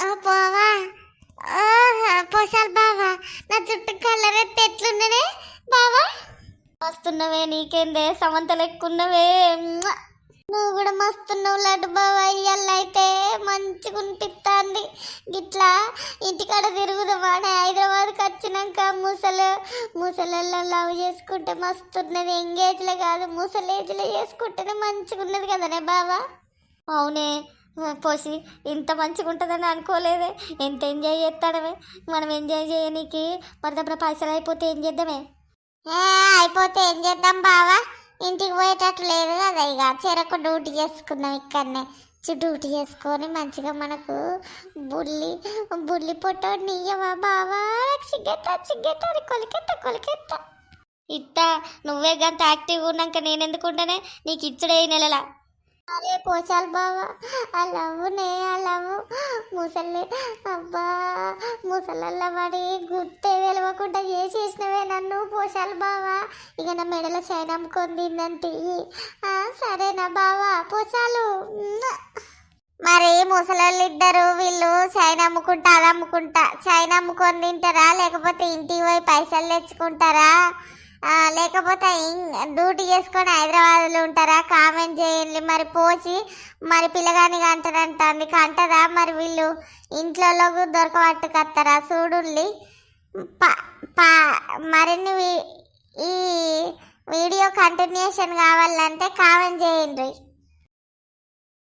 ఓ బావా, పోసాలు బావా, నా చుట్టూ కలర్ ఎత్తే ఎట్లున్నదే బావా? వస్తున్నవే, నీకేందే సమంత లెక్కున్నవే. నువ్వు కూడా మస్తున్నావు లడ్డు బావా. ఇయ్యాలైతే మంచిగా అనిపిస్తుంది. గిట్లా ఇంటికాడ తిరుగుదామా అని హైదరాబాద్కి వచ్చినాక ముసలలో లవ్ చేసుకుంటే మస్తున్నది. ఎంగేజ్లో కాదు, ముసలేజ్లో చేసుకుంటేనే మంచిగా ఉన్నది కదనే బావా. అవునే పోసి, ఇంత మంచిగా ఉంటుందని అనుకోలేదే. ఎంత ఎంజాయ్ చేస్తాడమే. మనం ఎంజాయ్ చేయనీకి మరి దగ్గర పైసలు అయిపోతే ఏం చేద్దామే? అయిపోతే ఏం చేద్దాం బావా? ఇంటికి పోయేటట్టు లేదు కదా, ఇక చెరకు డ్యూటీ చేసుకుందాం ఇక్కడనే. డ్యూటీ చేసుకొని మంచిగా మనకు బుల్లి పొట్ట నీయవా బావా? సిగ్గెత్తా కొలికెత్తా. ఇట్టా నువ్వే గంత యాక్టివ్గా ఉన్నాక నేనెందుకు ఉంటానే? నీకు ఇచ్చుడే ఈ నెలలా. అరే పోచాలి బావా, ఆ లవ్ ముసలి అబ్బా, ముసలల్ల పడి గుర్తే తెలవకుండా చేసేసినవే నన్ను. పోషాలి బావా, ఇక నా మెడలో చైన్ అమ్ముకొని తిందంటే సరేనా బావా? పోచాలు. మరి ముసలోళ్ళు ఇద్దరు వీళ్ళు చైన్ అమ్ముకుంటా అది అమ్ముకుంటా, చైన్ అమ్ముకొని తింటారా లేకపోతే ఇంటికి పోయి పైసలు తెచ్చుకుంటారా లేకపోతే డ్యూటీ చేసుకొని హైదరాబాద్లో ఉంటారా? కామెంట్ చేయండి. మరి పోచి మరి పిల్లగానికి అంటారంటుంది, కంటదా? మరి వీళ్ళు ఇంట్లో దొరకబట్టుకొస్తారా? చూడుల్లి. మరిన్ని ఈ వీడియో కంటిన్యూషన్ కావాలంటే కామెంట్ చేయండి.